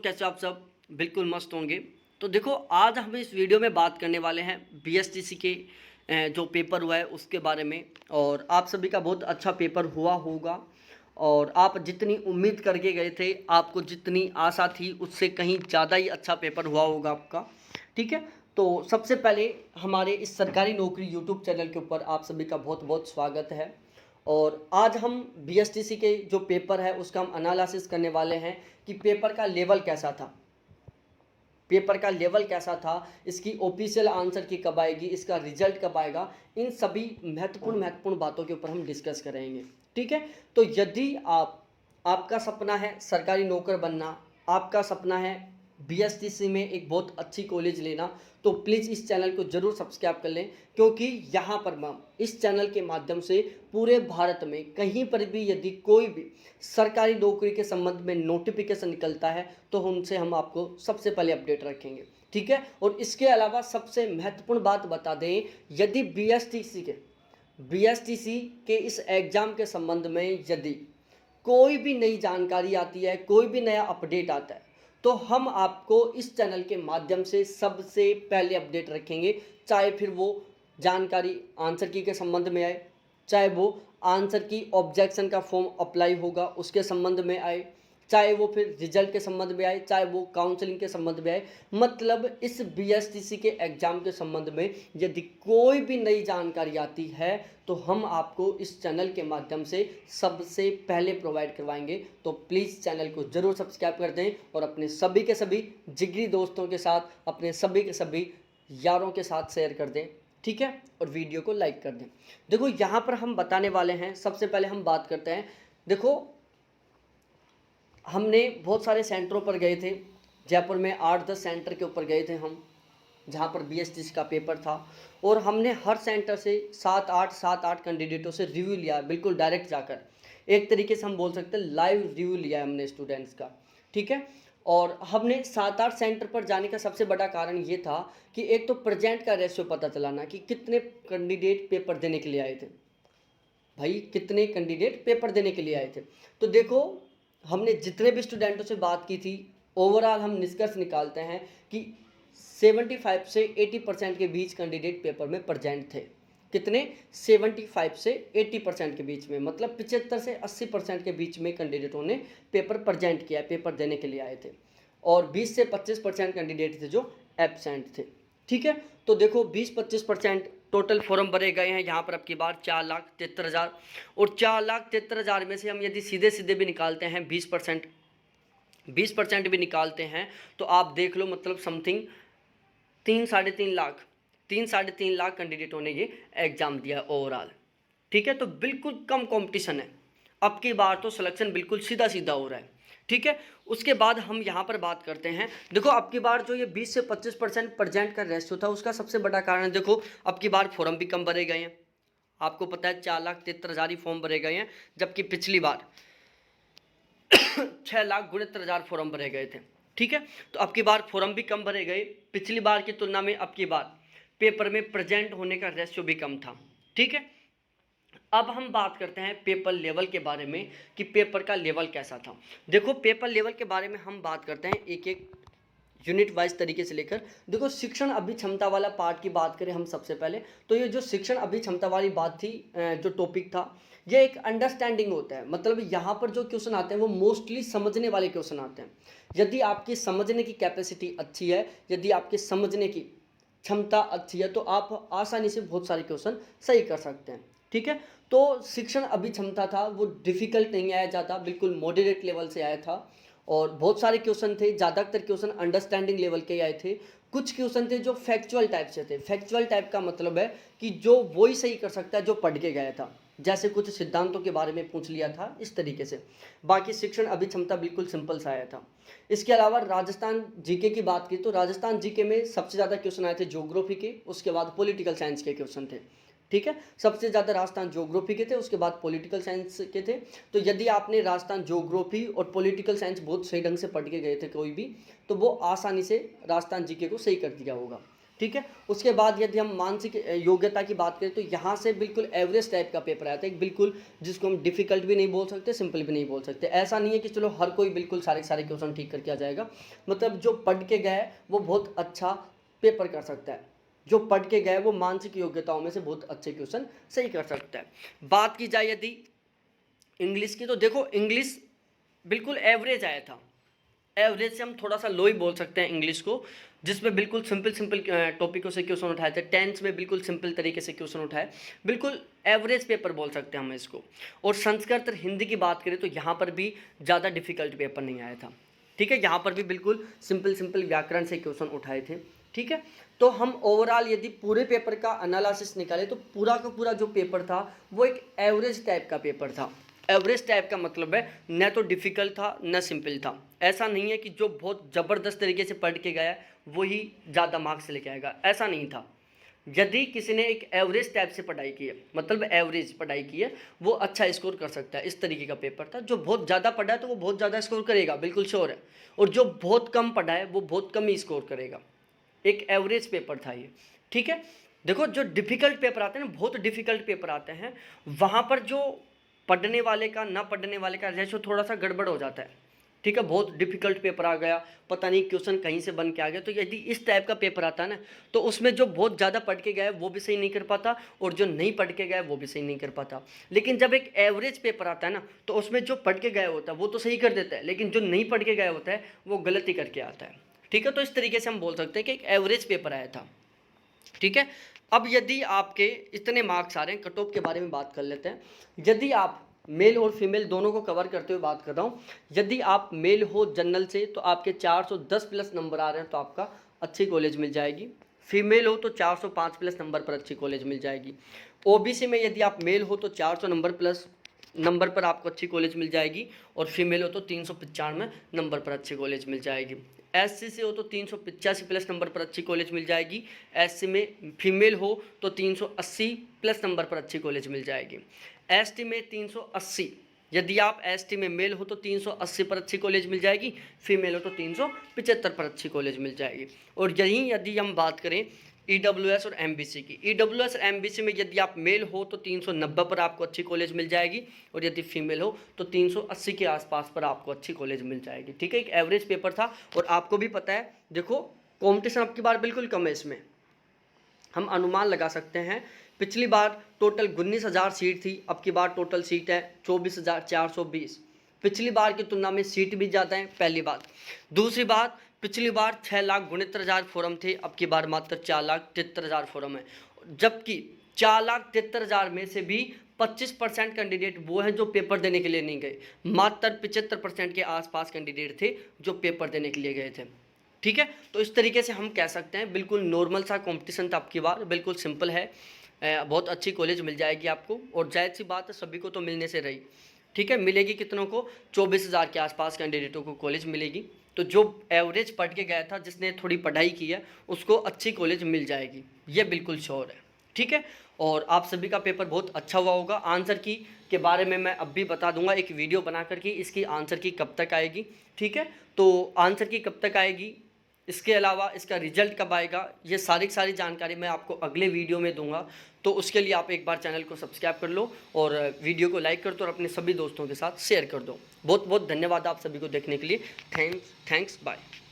कैसे आप सब बिल्कुल मस्त होंगे। तो देखो, आज हम इस वीडियो में बात करने वाले हैं बीएसटीसी के जो पेपर हुआ है उसके बारे में। और आप सभी का बहुत अच्छा पेपर हुआ होगा और आप जितनी उम्मीद करके गए थे, आपको जितनी आशा थी उससे कहीं ज़्यादा ही अच्छा पेपर हुआ होगा आपका। ठीक है, तो सबसे पहले हमारे इस सरकारी नौकरी यूट्यूब चैनल के ऊपर आप सभी का बहुत बहुत स्वागत है। और आज हम बीएसटीसी के जो पेपर है उसका हम एनालिसिस करने वाले हैं कि पेपर का लेवल कैसा था, पेपर का लेवल कैसा था, इसकी ऑफिशियल आंसर की कब आएगी, इसका रिजल्ट कब आएगा, इन सभी महत्वपूर्ण बातों के ऊपर हम डिस्कस करेंगे। ठीक है, तो यदि आपका सपना है सरकारी नौकर बनना, आपका सपना है बीएसटीसी में एक बहुत अच्छी कॉलेज लेना, तो प्लीज़ इस चैनल को ज़रूर सब्सक्राइब कर लें, क्योंकि यहाँ पर हम इस चैनल के माध्यम से पूरे भारत में कहीं पर भी यदि कोई भी सरकारी नौकरी के संबंध में नोटिफिकेशन निकलता है तो उनसे हम आपको सबसे पहले अपडेट रखेंगे। ठीक है, और इसके अलावा सबसे महत्वपूर्ण बात बता दें, यदि बीएसटीसी के इस एग्ज़ाम के संबंध में यदि कोई भी नई जानकारी आती है, कोई भी नया अपडेट आता है, तो हम आपको इस चैनल के माध्यम से सबसे पहले अपडेट रखेंगे। चाहे फिर वो जानकारी आंसर की के संबंध में आए, चाहे वो आंसर की ऑब्जेक्शन का फॉर्म अप्लाई होगा उसके संबंध में आए, चाहे वो फिर रिजल्ट के संबंध में आए, चाहे वो काउंसलिंग के संबंध में आए, मतलब इस बीएसटीसी के एग्ज़ाम के संबंध में यदि कोई भी नई जानकारी आती है तो हम आपको इस चैनल के माध्यम से सबसे पहले प्रोवाइड करवाएंगे। तो प्लीज़ चैनल को ज़रूर सब्सक्राइब कर दें और अपने सभी के सभी जिगरी दोस्तों के साथ, अपने सभी के सभी यारों के साथ शेयर कर दें। ठीक है, और वीडियो को लाइक कर दें। देखो, यहाँ पर हम बताने वाले हैं, सबसे पहले हम बात करते हैं। देखो, हमने बहुत सारे सेंटरों पर गए थे, जयपुर में 8-10 सेंटर के ऊपर गए थे हम, जहाँ पर बीएसटीसी का पेपर था, और हमने हर सेंटर से 7-8 कैंडिडेटों से रिव्यू लिया, बिल्कुल डायरेक्ट जाकर, एक तरीके से हम बोल सकते हैं लाइव रिव्यू लिया है हमने स्टूडेंट्स का। ठीक है, और हमने 7-8 सेंटर पर जाने का सबसे बड़ा कारण ये था कि एक तो प्रेजेंट का रेशियो पता चलाना कि कितने कैंडिडेट पेपर देने के लिए आए थे। भाई, कितने कैंडिडेट पेपर देने के लिए आए थे। तो देखो, हमने जितने भी स्टूडेंटों से बात की थी, ओवरऑल हम निष्कर्ष निकालते हैं कि 75 से 80% के बीच कैंडिडेट पेपर में प्रेजेंट थे। कितने? 75 से 80% के बीच में, मतलब 75 से 80% के बीच में कैंडिडेटों ने पेपर प्रेजेंट किया, पेपर देने के लिए आए थे। और 20 से 25% कैंडिडेट थे जो एब्सेंट थे। ठीक है, तो देखो 20-25% टोटल फॉर्म भरे गए हैं यहाँ पर आपकी बार 4,73,000, और 4,73,000 में से हम यदि सीधे सीधे भी निकालते हैं 20% भी निकालते हैं तो आप देख लो, मतलब समथिंग 3-3.5 लाख कैंडिडेटों ने ये एग्ज़ाम दिया ओवरऑल। ठीक है, तो बिल्कुल कम कंपटीशन है, अब की बार तो सिलेक्शन बिल्कुल सीधा सीधा हो रहा है। ठीक है, उसके बाद हम यहाँ पर बात करते हैं। देखो, अब की बार जो ये 20 से 25% प्रेजेंट का रेशियो था, उसका सबसे बड़ा कारण, देखो अब की बार फॉर्म भी कम भरे गए हैं। आपको पता है 4,73,000 ही फॉर्म भरे गए हैं, जबकि पिछली बार 6,69,000 फॉर्म भरे गए थे। ठीक है, तो अब की बार फॉर्म भी कम भरे गए, पिछली बार की तुलना में अब की बार पेपर में प्रेजेंट होने का रेशियो भी कम था। ठीक है, अब हम बात करते हैं पेपर लेवल के बारे में कि पेपर का लेवल कैसा था। देखो, पेपर लेवल के बारे में हम बात करते हैं एक एक यूनिट वाइज तरीके से लेकर। देखो, शिक्षण अभिक्षमता वाला पार्ट की बात करें हम सबसे पहले, तो ये जो शिक्षण अभिक्षमता वाली बात थी, जो टॉपिक था, ये एक अंडरस्टैंडिंग होता है। मतलब यहाँ पर जो क्वेश्चन आते हैं वो मोस्टली समझने वाले क्वेश्चन आते हैं। यदि आपकी समझने की कैपेसिटी अच्छी है, यदि आपकी समझने की क्षमता अच्छी है, तो आप आसानी से बहुत सारे क्वेश्चन सही कर सकते हैं। ठीक है, तो शिक्षण अभिक्षमता था वो डिफ़िकल्ट नहीं आया ज़्यादा, बिल्कुल मॉडरेट लेवल से आया था, और बहुत सारे क्वेश्चन थे, ज़्यादातर क्वेश्चन अंडरस्टैंडिंग लेवल के आए थे। कुछ क्वेश्चन थे जो फैक्चुअल टाइप से थे। फैक्चुअल टाइप का मतलब है कि जो वही सही कर सकता है जो पढ़ के गया था, जैसे कुछ सिद्धांतों के बारे में पूछ लिया था, इस तरीके से। बाकी शिक्षण अभिक्षमता बिल्कुल सिंपल सा आया था। इसके अलावा राजस्थान जीके की बात की तो राजस्थान जीके में सबसे ज़्यादा क्वेश्चन आए थे ज्योग्राफी के, उसके बाद पॉलिटिकल साइंस के क्वेश्चन थे। ठीक है, सबसे ज़्यादा राजस्थान ज्योग्राफी के थे, उसके बाद पॉलिटिकल साइंस के थे। तो यदि आपने राजस्थान ज्योग्राफी और पॉलिटिकल साइंस बहुत सही ढंग से पढ़ के गए थे कोई भी, तो वो आसानी से राजस्थान जीके को सही कर दिया होगा। ठीक है। उसके बाद यदि हम मानसिक योग्यता की बात करें तो यहाँ से बिल्कुल एवरेज टाइप का पेपर आता है, बिल्कुल जिसको हम डिफिकल्ट भी नहीं बोल सकते, सिंपल भी नहीं बोल सकते। ऐसा नहीं है कि चलो हर कोई बिल्कुल सारे क्वेश्चन ठीक करके आ जाएगा, मतलब जो पढ़ के गया है वो बहुत अच्छा पेपर कर सकता है, जो पढ़ के गया है वो मानसिक योग्यताओं में से बहुत अच्छे क्वेश्चन सही कर सकता है। बात की जाए यदि इंग्लिश की, तो देखो इंग्लिश बिल्कुल एवरेज आया था, एवरेज से हम थोड़ा सा लो ही बोल सकते हैं इंग्लिश को, जिसमें बिल्कुल सिंपल टॉपिकों से क्वेश्चन उठाए थे, टेंस में बिल्कुल सिंपल तरीके से क्वेश्चन उठाए, बिल्कुल एवरेज पेपर बोल सकते हैं हम इसको। और संस्कृत और हिंदी की बात करें तो यहाँ पर भी ज़्यादा डिफिकल्ट पेपर नहीं आया था, ठीक है। यहाँ पर भी बिल्कुल सिंपल व्याकरण से क्वेश्चन उठाए थे, ठीक है। तो हम ओवरऑल यदि पूरे पेपर का एनालिसिस निकाले तो पूरा का पूरा जो पेपर था वो एक एवरेज टाइप का पेपर था। एवरेज टाइप का मतलब है न तो डिफ़िकल्ट था न सिंपल था। ऐसा नहीं है कि जो बहुत ज़बरदस्त तरीके से पढ़ के गया वही ज़्यादा मार्क्स लेके आएगा, ऐसा नहीं था। यदि किसी ने एक एवरेज टाइप से पढ़ाई की है, मतलब एवरेज पढ़ाई की है, वो अच्छा स्कोर कर सकता है। इस तरीके का पेपर था। जो बहुत ज़्यादा पढ़ा है तो वो बहुत ज़्यादा स्कोर करेगा, बिल्कुल श्योर है। और जो बहुत कम पढ़ा है वो बहुत कम ही स्कोर करेगा। एक एवरेज पेपर था ये, ठीक है। देखो जो डिफ़िकल्ट पेपर आते हैं ना, बहुत डिफ़िकल्ट पेपर आते हैं, वहाँ पर जो पढ़ने वाले का ना पढ़ने वाले का रेशो थोड़ा सा गड़बड़ हो जाता है, ठीक है। बहुत डिफ़िकल्ट पेपर आ गया, पता नहीं क्वेश्चन कहीं से बन के आ गया, तो यदि इस टाइप का पेपर आता है ना, तो उसमें जो बहुत ज़्यादा पढ़ के गया है वो भी सही नहीं कर पाता, और जो नहीं पढ़ के गया है वो भी सही नहीं कर पाता। लेकिन जब एक एवरेज पेपर आता है ना, तो उसमें जो पढ़ के गया होता है वो तो सही कर देता है, लेकिन जो नहीं पढ़ के गया होता है वो गलती करके आता है, ठीक है। तो इस तरीके से हम बोल सकते हैं कि एक एवरेज पेपर आया था, ठीक है। अब यदि आपके इतने मार्क्स आ रहे हैं, कट ऑफ के बारे में बात कर लेते हैं। यदि आप मेल और फीमेल दोनों को कवर करते हुए बात कर रहा हूँ, यदि आप मेल हो जनरल से तो आपके 410 प्लस नंबर आ रहे हैं तो आपका अच्छी कॉलेज मिल जाएगी। फीमेल हो तो 405 प्लस नंबर पर अच्छी कॉलेज मिल जाएगी। ओबीसी में यदि आप मेल हो तो 400 नंबर प्लस नंबर पर आपको अच्छी कॉलेज मिल जाएगी, और फीमेल हो तो 395 नंबर पर अच्छी कॉलेज मिल जाएगी। एससी से हो तो 385 प्लस नंबर पर अच्छी कॉलेज मिल जाएगी। एससी में फीमेल हो तो 380 प्लस नंबर पर अच्छी कॉलेज मिल जाएगी। एसटी में 380, यदि आप एसटी में मेल हो तो 380 पर अच्छी कॉलेज मिल जाएगी, फीमेल हो तो 375 पर अच्छी कॉलेज मिल जाएगी। और यहीं यदि हम बात करें ईडब्ल्यूएस और एमबीसी की, ईडब्ल्यूएस और एमबीसी में यदि आप मेल हो तो 390 पर आपको अच्छी कॉलेज मिल जाएगी, और यदि फीमेल हो तो 380 के आसपास पर आपको अच्छी कॉलेज मिल जाएगी, ठीक है। एक एवरेज पेपर था, और आपको भी पता है, देखो कॉम्पिटिशन अब की बार बिल्कुल कम है इसमें। हम अनुमान लगा सकते हैं, पिछली बार टोटल 19,000 सीट थी, अब की बार टोटल सीट है 24,420। पिछली बार की तुलना में सीट भी ज़्यादा है, पहली बात। दूसरी बात, पिछली बार 6,69,000 फॉर्म थे, अब की बार मात्र 4,73,000 फॉर्म है। जबकि 4,73,000 में से भी 25% कैंडिडेट वो हैं जो पेपर देने के लिए नहीं गए, मात्र 75% के आसपास कैंडिडेट थे जो पेपर देने के लिए गए थे, ठीक है। तो इस तरीके से हम कह सकते हैं बिल्कुल नॉर्मल सा कंपटीशन था आपकी बार, बिल्कुल सिंपल है। बहुत अच्छी कॉलेज मिल जाएगी आपको, और जायज़ सी बात है सभी को तो मिलने से रही, ठीक है। मिलेगी कितनों को? 24,000 के आसपास कैंडिडेटों को कॉलेज मिलेगी। तो जो एवरेज पढ़ के गया था, जिसने थोड़ी पढ़ाई की है, उसको अच्छी कॉलेज मिल जाएगी, ये बिल्कुल श्योर है, ठीक है। और आप सभी का पेपर बहुत अच्छा हुआ होगा। आंसर की के बारे में मैं अब भी बता दूंगा एक वीडियो बना करके, इसकी आंसर की कब तक आएगी, ठीक है। तो आंसर की कब तक आएगी, इसके अलावा इसका रिजल्ट कब आएगा, ये सारी जानकारी मैं आपको अगले वीडियो में दूंगा। तो उसके लिए आप एक बार चैनल को सब्सक्राइब कर लो, और वीडियो को लाइक कर दो, और अपने सभी दोस्तों के साथ शेयर कर दो। बहुत बहुत धन्यवाद आप सभी को देखने के लिए। Thanks, bye.